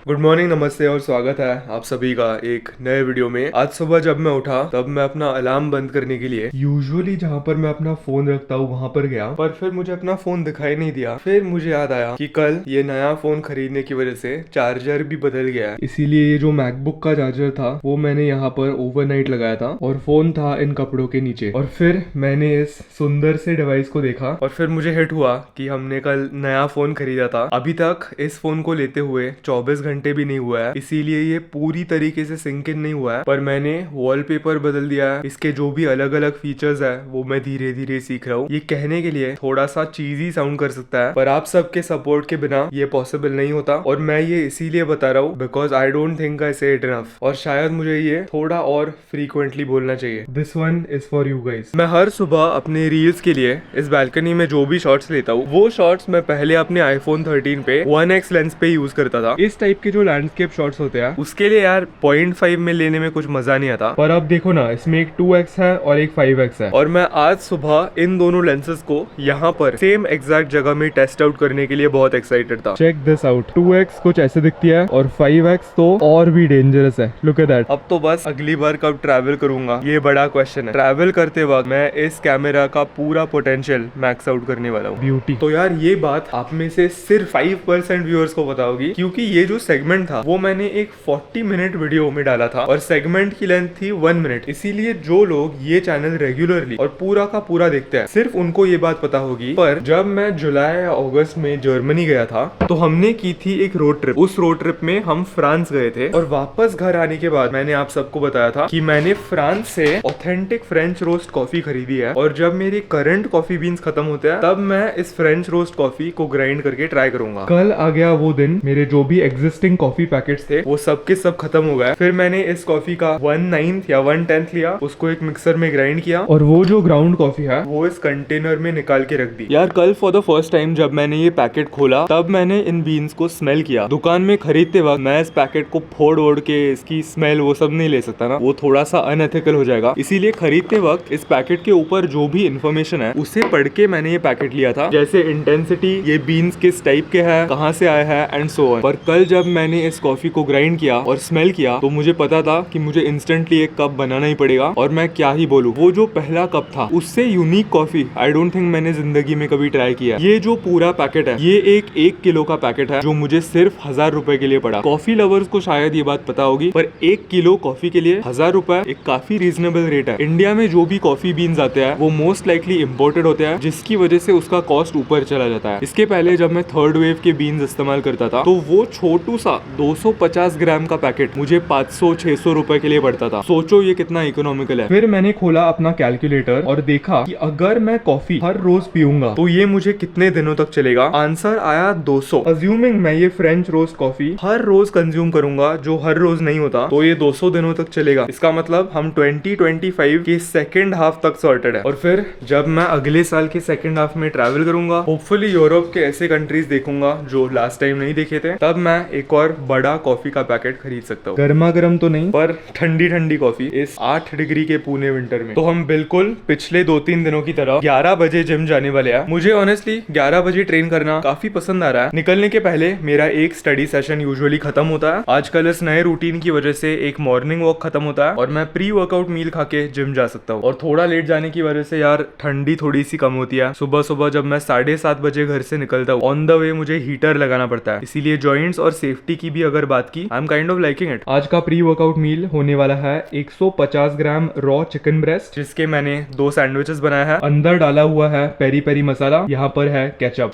Good morning, नमस्ते और स्वागत है आप सभी का एक नए वीडियो में। आज सुबह जब मैं उठा तब मैं अपना अलार्म बंद करने के लिए यूजुअली जहाँ पर मैं अपना फोन रखता हूँ वहाँ पर गया, पर फिर मुझे अपना फोन दिखाई नहीं दिया। फिर मुझे याद आया कि कल ये नया फोन खरीदने की वजह से चार्जर भी बदल गया है, इसीलिए ये जो मैकबुक का चार्जर था वो मैंने यहाँ पर ओवरनाइट लगाया था और फोन था इन कपड़ों के नीचे। और फिर मैंने इस सुंदर से डिवाइस को देखा और फिर मुझे हिट हुआ कि हमने कल नया फोन खरीदा था। अभी तक इस फोन को लेते हुए 24 घंटे भी नहीं हुआ है, इसीलिए ये पूरी तरीके से सिंक इन नहीं हुआ है। पर मैंने वॉलपेपर बदल दिया है, इसके जो भी अलग अलग फीचर्स है वो मैं धीरे धीरे सीख रहा हूँ। ये कहने के लिए थोड़ा सा चीजी साउंड कर सकता है, पर आप सबके सपोर्ट के बिना ये पॉसिबल नहीं होता। और मैं ये इसीलिए बता रहा हूँ because I don't think I से इट इनफ, और शायद मुझे ये थोड़ा और फ्रीक्वेंटली बोलना चाहिए। This one is for you guys. मैं हर सुबह अपने रील्स के लिए इस बालकनी में जो भी शॉट्स लेता हूँ वो शॉट्स मैं पहले अपने iPhone 13 पे 1x लेंस पे यूज करता था। इस टाइप के जो लैंडस्केप शॉट्स होते हैं उसके लिए यार 0.5 में लेने में कुछ मजा नहीं आता, पर अब देखो ना, इसमें एक 2x है और एक 5x है। और मैं आज सुबह इन दोनों लेंसेज को यहाँ पर सेम एग्जैक्ट जगह में टेस्ट आउट करने के लिए बहुत एक्साइटेड था। चेक दिस आउट, 2x कुछ ऐसे दिखती है और 5x तो और भी डेंजरस है। Look at that. अब तो बस अगली बार कब ट्रैवल करूंगा ये बड़ा क्वेश्चन है। ट्रैवल करते वक्त मैं इस कैमरा का पूरा पोटेंशियल मैक्स आउट करने वाला हूँ। ब्यूटी। तो यार ये बात आप में से सिर्फ 5% व्यूअर्स को पता होगी, क्योंकि ये जो सेगमेंट था वो मैंने एक 40 मिनट वीडियो में डाला था और सेगमेंट की लेंथ थी 1 मिनट। इसीलिए जो लोग ये चैनल रेगुलरली और पूरा का पूरा देखते हैं सिर्फ उनको ये बात पता होगी। पर जब मैं जुलाई या अगस्त में जर्मनी गया था तो हमने की थी एक रोड ट्रिप। उस रोड ट्रिप में हम फ्रांस गए थे और वापस घर आने के बाद मैंने आप सबको बताया था कि मैंने फ्रांस से ऑथेंटिक फ्रेंच रोस्ट कॉफी खरीदी है, और जब मेरी करंट कॉफी बीन्स खत्म होते हैं तब मैं इस फ्रेंच रोस्ट कॉफी को ग्राइंड करके ट्राई करूंगा। कल आ गया वो दिन, मेरे जो भी एग्जिस्टिंग कॉफी पैकेट्स थे वो सब के सब खत्म हो गए। फिर मैंने इस कॉफी का 1/9 या 1/10 लिया, उसको एक मिक्सर में ग्राइंड किया और वो जो ग्राउंड कॉफी है वो इस कंटेनर में निकाल के रख दी। यार कल फॉर द फर्स्ट टाइम जब मैंने ये पैकेट खोला तब मैंने इन बीन्स को स्मेल किया। दुकान में खरीदते वक्त मैं इस पैकेट को फोड़ ओड़ के इसकी स्मेल वो सब नहीं ले सकता ना, वो थोड़ा सा अनएथिकल हो जाएगा। इसीलिए खरीदते वक्त इस पैकेट के ऊपर जो भी इन्फॉर्मेशन है उसे पढ़ के मैंने ये पैकेट लिया था, जैसे इंटेंसिटी, ये बीन्स किस टाइप के है, कहाँ से आया है एंड सो ऑन। पर कल जब मैंने इस कॉफी को ग्राइंड किया और स्मेल किया तो मुझे पता था कि मुझे इंस्टेंटली एक कप बनाना ही पड़ेगा। और मैं क्या ही बोलूं, वो जो पहला कप था उससे unique coffee I don't think मैंने जिंदगी में कभी ट्राई किया। ये जो पूरा पैकेट है ये एक किलो का पैकेट है जो मुझे सिर्फ 1000 रुपए के लिए पड़ा। कॉफी लवर्स को शायद ये बात पता होगी, पर 1 किलो कॉफी के लिए 1000 रुपए एक काफी रीजनेबल रेट है। इंडिया में जो भी कॉफी बीन्स आते हैं वो मोस्ट लाइकली इम्पोर्टेड होते हैं, जिसकी वजह से उसका कॉस्ट ऊपर चला जाता है। इसके पहले जब मैं थर्ड वेव के बीन्स इस्तेमाल करता था तो वो छोटू सा 250 ग्राम का पैकेट मुझे 500-600 रुपए के लिए पड़ता था। सोचो ये कितना इकोनॉमिकल है। फिर मैंने खोला अपना कैलकुलेटर और देखा कि अगर मैं कॉफी हर रोज पीऊंगा तो ये मुझे कितने दिनों तक चलेगा। आंसर आया 200। अज्यूमिंग मैं ये फ्रेंच रोस्ट कॉफी हर रोज कंज्यूम करूंगा, जो हर रोज नहीं होता, तो ये 200 दिनों तक चलेगा। इसका मतलब हम 2025 के सेकेंड हाफ तक सॉर्टेड है। और फिर जब मैं अगले साल के सेकेंड हाफ में ट्रैवल करूंगा, होपफुली यूरोप के ऐसे कंट्रीज देखूंगा जो लास्ट टाइम नहीं देखे थे, तब मैं एक और बड़ा कॉफी का पैकेट खरीद सकता हूँ। गर्मा गर्म तो नहीं, पर ठंडी ठंडी कॉफी इस 8 डिग्री के पुणे विंटर में। तो हम बिल्कुल पिछले 2-3 दिनों की तरह 11 बजे जिम जाने वाले हैं। मुझे ऑनेस्टली 11 बजे ट्रेन करना काफी पसंद आ रहा है। निकलने के पहले मेरा एक स्टडी सेशन यूजुअली खत्म होता है। आजकल इस नए रूटीन की वजह से एक मॉर्निंग वॉक खत्म होता है और मैं प्री वर्कआउट मील खा के जिम जा सकता हूँ। और थोड़ा लेट जाने की वजह से यार ठंडी थोड़ी सी कम होती है। सुबह सुबह जब मैं 7:30 बजे घर से निकलता हूँ, ऑन द वे मुझे हीटर लगाना पड़ता है। इसीलिए जॉइंट्स और सेफ्टी की भी अगर बात की, I am kind of liking it. आज का प्री वर्कआउट मील होने वाला है 150 ग्राम रॉ चिकन ब्रेस्ट, जिसके मैंने 2 सैंडविचेस बनाया है। अंदर डाला हुआ है पेरी पेरी मसाला, यहाँ पर है केचप।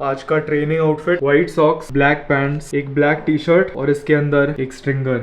आज का training outfit, white socks, black pants, एक ब्लैक टी शर्ट और इसके अंदर एक स्ट्रिंगर।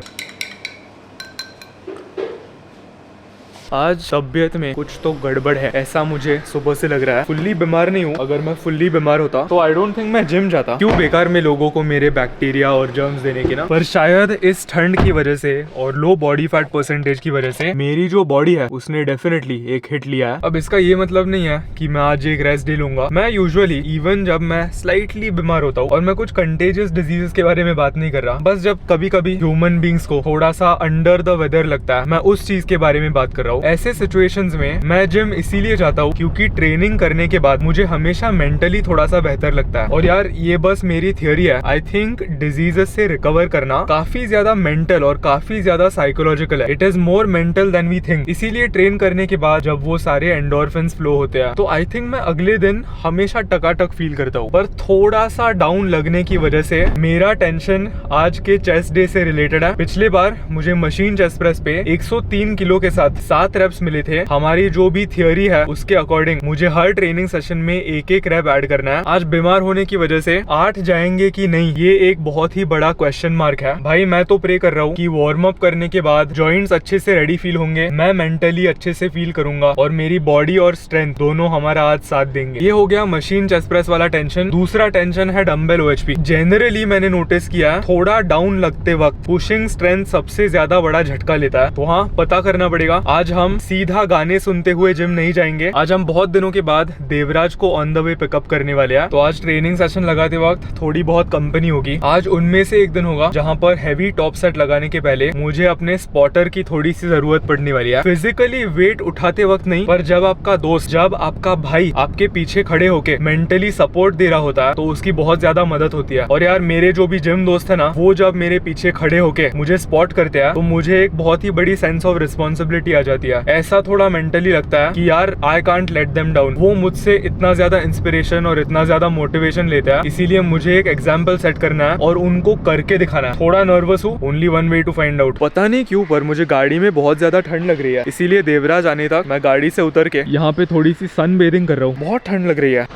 आज तबियत में कुछ तो गड़बड़ है, ऐसा मुझे सुबह से लग रहा है। फुल्ली बीमार नहीं हूँ, अगर मैं फुल्ली बीमार होता तो आई डोंट थिंक मैं जिम जाता। क्यों बेकार में लोगों को मेरे बैक्टीरिया और जर्म्स देने की ना। पर शायद इस ठंड की वजह से और लो बॉडी फैट परसेंटेज की वजह से मेरी जो बॉडी है उसने डेफिनेटली एक हिट लिया है। अब इसका ये मतलब नहीं है कि मैं आज एक रेस्ट डे लूंगा। मैं यूजुअली इवन जब मैं स्लाइटली बीमार होता हूँ, और मैं कुछ कंटेजियस डिजीजेस के बारे में बात नहीं कर रहा, बस जब कभी कभी ह्यूमन बींग्स को थोड़ा सा अंडर द वेदर लगता है, मैं उस चीज के बारे में बात कर रहा हूँ। हूँ। ऐसे सिचुएशंस में मैं जिम इसीलिए जाता हूँ क्योंकि ट्रेनिंग करने के बाद मुझे हमेशा मेंटली थोड़ा सा बेहतर लगता है। और यार ये बस मेरी थियोरी है। आई थिंक डिजीजेस से रिकवर करना काफी ज्यादा मेंटल और काफी ज्यादा साइकोलॉजिकल है। It is more mental than we think. इसीलिए ट्रेन करने के बाद जब वो सारे एंडोर्फिन्स फ्लो होते हैं तो आई थिंक मैं अगले दिन हमेशा टकाटक फील करता हूँ। पर थोड़ा सा डाउन लगने की वजह से मेरा टेंशन आज के चेस्ट डे से रिलेटेड है। पिछले बार मुझे मशीन चेस्ट प्रेस पे 103 किलो के साथ 7 रेप्स मिले थे। हमारी जो भी थियोरी है उसके अकॉर्डिंग मुझे हर ट्रेनिंग सेशन में एक एक रेप ऐड करना है। आज बीमार होने की वजह से 8 जाएंगे कि नहीं, ये एक बहुत ही बड़ा क्वेश्चन मार्क है। भाई मैं तो प्रे कर रहा हूँ कि वार्म अप करने के बाद जॉइंट्स अच्छे से रेडी फील होंगे, मैं मेंटली अच्छे से फील करूंगा और मेरी बॉडी और स्ट्रेंथ दोनों हमारा आज साथ देंगे। ये हो गया मशीन चेस्ट प्रेस वाला टेंशन। दूसरा टेंशन है डंबल ओएचपी। जनरली मैंने नोटिस किया है थोड़ा डाउन लगते वक्त पुशिंग स्ट्रेंथ सबसे ज्यादा बड़ा झटका लेता है। तो हाँ, पता करना पड़ेगा। आज हम सीधा गाने सुनते हुए जिम नहीं जाएंगे। आज हम बहुत दिनों के बाद देवराज को ऑन द वे पिकअप करने वाले हैं। तो आज ट्रेनिंग सेशन लगाते वक्त थोड़ी बहुत कंपनी होगी। आज उनमें से एक दिन होगा जहाँ पर हैवी टॉप सेट लगाने के पहले मुझे अपने स्पॉटर की थोड़ी सी जरूरत पड़ने वाली है। फिजिकली वेट उठाते वक्त नहीं, पर जब आपका दोस्त, जब आपका भाई आपके पीछे खड़े होके मेंटली सपोर्ट दे रहा होता है तो उसकी बहुत ज्यादा मदद होती है। और यार मेरे जो भी जिम दोस्त है ना, वो जब मेरे पीछे खड़े होके मुझे स्पॉट करते हैं तो मुझे एक बहुत ही बड़ी सेंस ऑफ रिस्पॉन्सिबिलिटी आ जाती है। ऐसा थोड़ा मेंटली लगता है कि यार I can't let them down. वो मुझसे इतना ज्यादा इंस्पिरेशन और इतना ज्यादा मोटिवेशन लेता है, इसीलिए मुझे एक एग्जाम्पल सेट करना है और उनको करके दिखाना है। थोड़ा नर्वस हूँ, only one way to find out. पता नहीं क्यों पर मुझे गाड़ी में बहुत ज्यादा ठंड लग रही है, इसीलिए देवराज आने तक मैं गाड़ी से उतर के यहाँ पे थोड़ी सी सन बेदिंग कर रहा हूँ। बहुत ठंड लग रही है,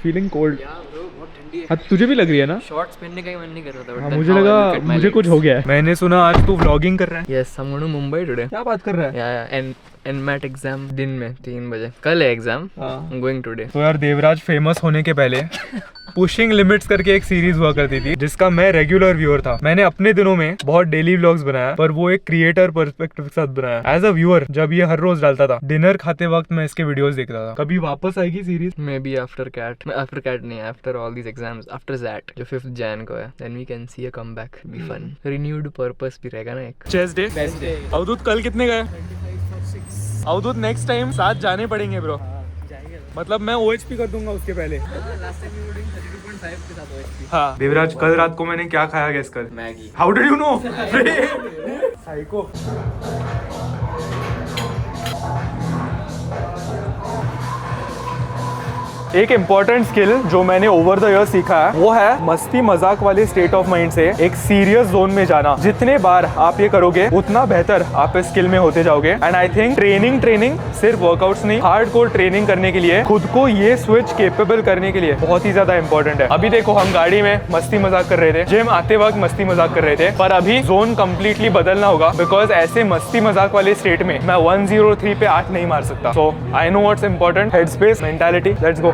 फीलिंग कोल्ड। तुझे भी लग रही है ना? शॉर्ट्स पहनने का ही मन नहीं कर रहा था। हाँ, मुझे लगा मुझे कुछ हो गया है। मैंने सुना आज तू व्लॉगिंग कर रहा है। यस, हम गोइंग टू मुंबई टुडे। क्या बात कर रहा है? या एनमैट एग्जाम दिन में 3 बजे। कल है एग्जाम। Going today. तो यार देवराज फेमस होने के पहले पुशिंग लिमिट्स करके एक सीरीज हुआ करती थी जिसका मैं रेगुलर व्यूअर था। मैंने अपने दिनों में बहुत डेली व्लॉग्स बनाया, पर वो एक क्रिएटर पर्सपेक्टिव के साथ बनाया। एज अ व्यूअर जब ये हर रोज डालता था, डिनर खाते वक्त मैं इसके वीडियोस देखता था। कभी वापस आएगी series? May be after CAT नहीं, after all these exams, after that जो 5th जैन को है, then we can see a comeback, be fun, renewed purpose भी रहेगा ना एक। Chest day, best day. Avdhoot कल कितने गए? अवधूत नेक्स्ट टाइम साथ जाने पड़ेंगे ब्रो। मतलब मैं ओएचपी कर दूंगा उसके पहले। हाँ देवराज, कल रात को मैंने क्या खाया गेस कर? Maggi. How did you know? Psycho. एक इम्पॉर्टेंट स्किल जो मैंने ओवर द ईयर सीखा है वो है मस्ती मजाक वाले स्टेट ऑफ माइंड से एक सीरियस जोन में जाना। जितने बार आप ये करोगे उतना बेहतर आप इस स्किल में होते जाओगे। एंड आई थिंक ट्रेनिंग सिर्फ वर्कआउट्स नहीं, हार्डकोर ट्रेनिंग करने के लिए, खुद को ये स्विच केपेबल करने के लिए बहुत ही ज्यादा इंपॉर्टेंट है। अभी देखो हम गाड़ी में मस्ती मजाक कर रहे थे, जिम आते वक्त मस्ती मजाक कर रहे थे, पर अभी जोन कंप्लीटली बदलना होगा बिकॉज ऐसे मस्ती मजाक वाले स्टेट में मैं 103 पे 8 नहीं मार सकता। So I know what's important, head space, mentality. Let's go.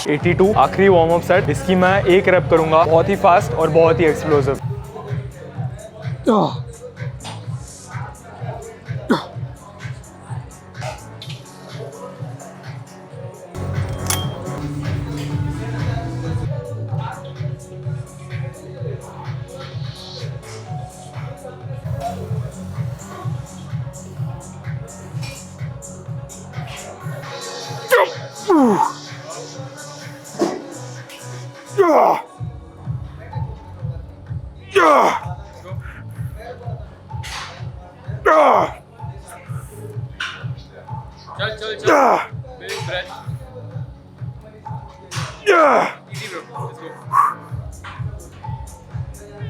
(82) आखिरी वार्म अप सेट। इसकी मैं एक रेप करूंगा, बहुत ही फास्ट और बहुत ही एक्सप्लोसिव। चल big breath. Easy bro,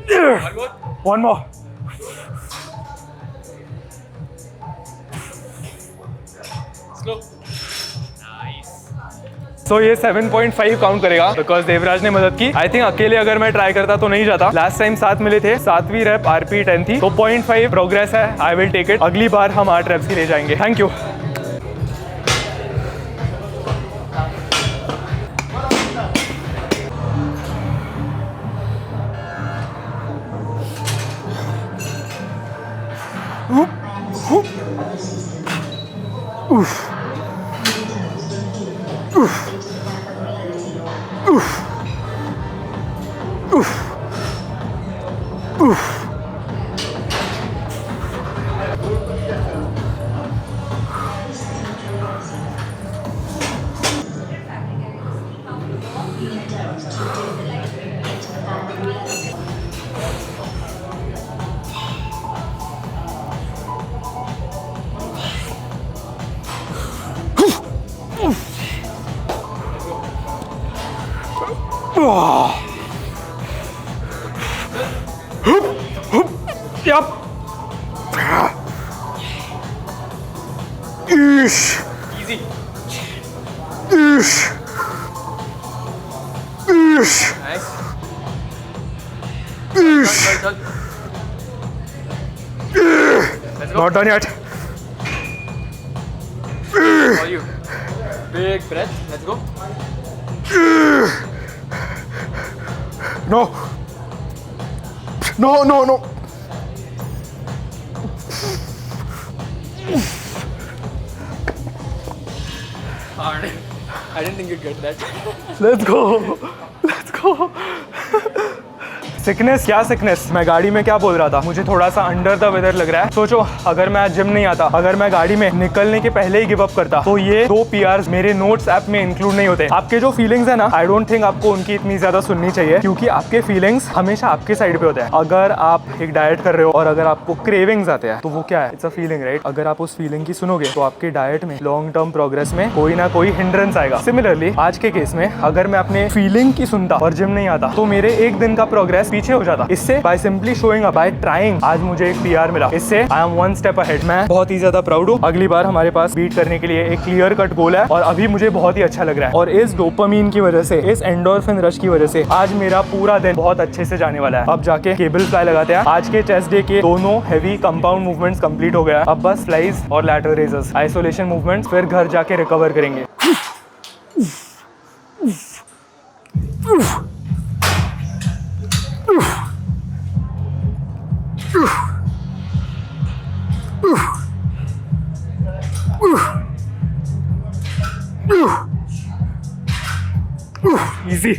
let's go. One more. Slow. Nice. सो ये 7.5 काउंट करेगा बिकॉज देवराज ने मदद की। आई थिंक अकेले अगर मैं ट्राई करता तो नहीं जाता। लास्ट टाइम 7 मिले थे, 7वीं रेप RP 10 थी, तो 0.5 प्रोग्रेस है। I will take it. अगली बार हम 8 रेप्स की ले जाएंगे। Thank you. Yep. Easy. Nice. Let's go. Not done yet. For you. Big breath. Let's go. No. No, no, no. Hard. I didn't think you'd get that. Let's go. Let's go. Sickness, क्या sickness? मैं गाड़ी में क्या बोल रहा था, मुझे थोड़ा सा अंडर द वेदर लग रहा है। सोचो अगर मैं आज जिम नहीं आता, अगर मैं गाड़ी में निकलने के पहले ही गिव अप करता, तो ये 2 PRs मेरे नोट्स ऐप में इंक्लूड नहीं होते। आपके जो फीलिंग्स है ना, आई डोंट थिंक आपको उनकी इतनी ज्यादा सुननी चाहिए, क्योंकि आपके फीलिंग्स हमेशा आपके साइड पे होते हैं। अगर आप एक डाइट कर रहे हो और अगर आपको क्रेविंग्स आते हैं, तो वो क्या है? It's a feeling, right? अगर आप उस फीलिंग की सुनोगे तो आपके डाइट में लॉन्ग टर्म प्रोग्रेस में कोई ना कोई हिंड्रेंस आएगा। सिमिलरली आज के केस में अगर मैं अपने फीलिंग की सुनता और जिम नहीं आता, तो मेरे एक दिन का प्रोग्रेस पीछे हो जाता। इससे by simply showing up, bye trying, आज मुझे एक PR मिला। इससे आई एम 1 स्टेप अहेड। मैं बहुत ही ज्यादा प्राउड हूँ। अगली बार हमारे पास बीट करने के लिए एक क्लियर कट गोल है और अभी मुझे बहुत ही अच्छा लग रहा है। और इस डोपामीन की वजह से, इस एंडोर्फिन रश की वजह से आज मेरा पूरा दिन बहुत अच्छे से जाने वाला है। अब जाके केबल फ्लाई लगाते हैं। आज के चेस्ट डे के दोनों हैवी कंपाउंड मूवमेंट्स कंप्लीट हो गया। अब बस फ्लाइज और लैटरल रेजर्स, आइसोलेशन मूवमेंट्स, फिर घर जाके रिकवर करेंगे। Easy.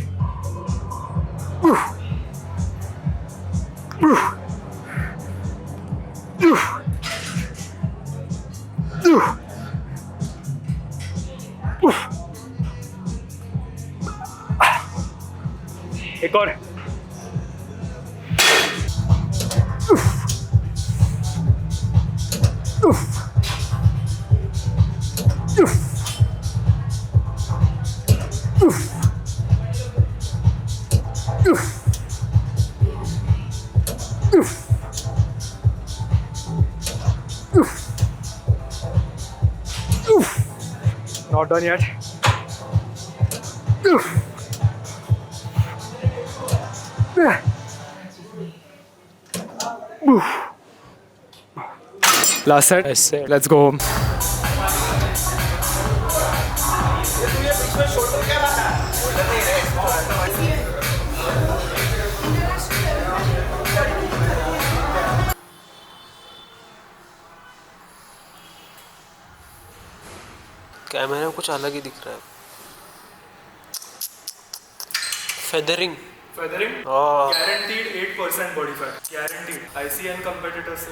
एक और। Not done yet. Last set. Let's go home. कैमरे में कुछ अलग ही दिख रहा है। Feathering Guaranteed 8% body fat. Guaranteed. ICN competitors से।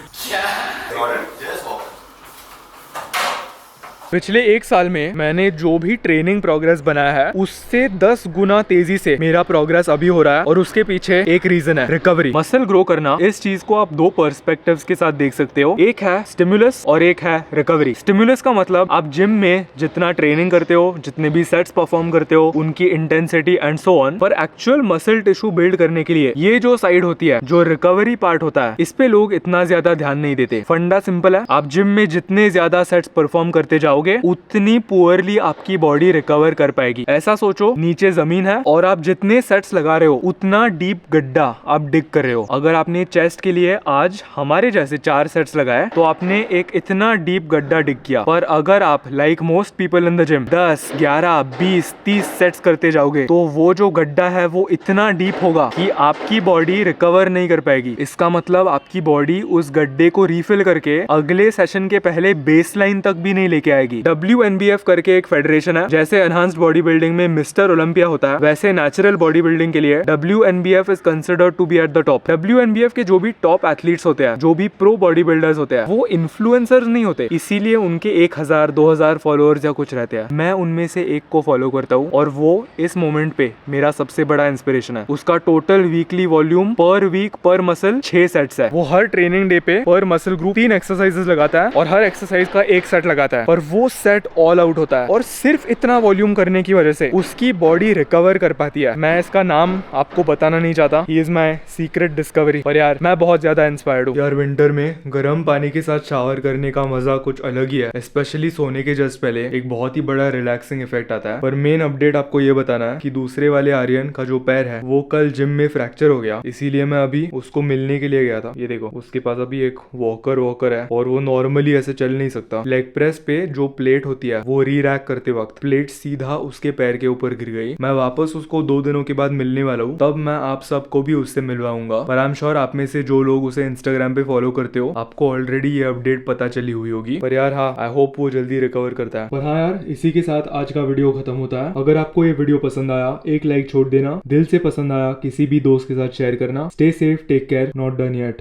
पिछले 1 साल में मैंने जो भी ट्रेनिंग प्रोग्रेस बनाया है, उससे 10 गुना तेजी से मेरा प्रोग्रेस अभी हो रहा है। और उसके पीछे एक रीजन है, रिकवरी। मसल ग्रो करना, इस चीज को आप 2 पर्सपेक्टिव्स के साथ देख सकते हो। एक है स्टिमुलस और एक है रिकवरी। स्टिमुलस का मतलब आप जिम में जितना ट्रेनिंग करते हो, जितने भी सेट्स परफॉर्म करते हो, उनकी इंटेंसिटी एंड सो ऑन, पर एक्चुअल मसल टिश्यू बिल्ड करने के लिए ये जो साइड होती है, जो रिकवरी पार्ट होता है, इस पे लोग इतना ज्यादा ध्यान नहीं देते। फंडा सिंपल है, आप जिम में जितने ज्यादा सेट्स परफॉर्म करते जाओ, जाओगे उतनी पुअरली आपकी बॉडी रिकवर कर पाएगी। ऐसा सोचो, नीचे जमीन है और आप जितने सेट्स लगा रहे हो उतना डीप गड्ढा आप डिग कर रहे हो। अगर आपने चेस्ट के लिए आज हमारे जैसे 4 सेट्स लगाए तो आपने एक इतना डीप गड्ढा डिग किया। पर अगर आप like most people in the gym 10, 11, 20, 30 sets करते जाओगे तो वो जो गड्ढा है वो इतना डीप होगा कि आपकी बॉडी रिकवर नहीं कर पाएगी। इसका मतलब आपकी बॉडी उस गड्ढे को रिफिल करके अगले सेशन के पहले बेस लाइन तक भी नहीं लेके आएगी। WNBF करके एक फेडरेशन है, जैसे एनहांस्ड बॉडी बिल्डिंग में मिस्टर ओलंपिया होता है वैसे नेचुरल बॉडी बिल्डिंग के लिए WNBF is considered to be at the top. WNBF के जो भी टॉप एथलीट्स होते हैं, जो भी प्रो बॉडी बिल्डर्स होते हैं, वो इन्फ्लुएंसर्स नहीं होते, इसीलिए उनके 1000, 2000 फॉलोअर्स या कुछ रहते हैं। मैं उनमें से एक को फॉलो करता हूँ और वो इस मोमेंट पे मेरा सबसे बड़ा इंस्पिरेशन है। उसका टोटल वीकली वॉल्यूम पर वीक पर मसल 6 सेट्स है। वो हर ट्रेनिंग डे पे पर मसल ग्रुप 3 एक्सरसाइजेस लगाता है और हर एक्सरसाइज का एक सेट लगाता है, पर वो सेट ऑल आउट होता है और सिर्फ इतना वॉल्यूम करने की वजह से उसकी बॉडी रिकवर कर पाती है। मैं इसका नाम आपको बताना नहीं चाहता, he is my secret discovery, पर यार मैं बहुत ज्यादा इंस्पायर्ड हूँ। यार विंटर में गर्म पानी के साथ शावर करने का मजा कुछ अलग ही है, स्पेशली सोने के जस्ट पहले एक बहुत ही बड़ा रिलैक्सिंग इफेक्ट आता है। पर मेन अपडेट आपको ये बताना है कि दूसरे वाले आर्यन का जो पैर है वो कल जिम में फ्रैक्चर हो गया, इसीलिए मैं अभी उसको मिलने के लिए गया था। ये देखो, उसके पास अभी एक वॉकर है और वो नॉर्मली ऐसे चल नहीं सकता। लेग प्रेस पे जो प्लेट होती है वो री रैक करते वक्त प्लेट सीधा उसके पैर के ऊपर गिर गई। मैं वापस उसको 2 दिनों के बाद मिलने वाला हूँ, तब मैं आप सबको भी उससे मिलवाऊंगा। पर आई एम श्योर आप में से जो लोग उसे इंस्टाग्राम पे फॉलो करते हो आपको ऑलरेडी ये अपडेट पता चली हुई होगी। पर यार हाँ, आई होप वो जल्दी रिकवर करता है। पर हाँ यार, इसी के साथ आज का वीडियो खत्म होता है। अगर आपको ये वीडियो पसंद आया एक लाइक छोड़ देना, दिल से पसंद आया किसी भी दोस्त के साथ शेयर करना। Stay safe, take care, not done yet.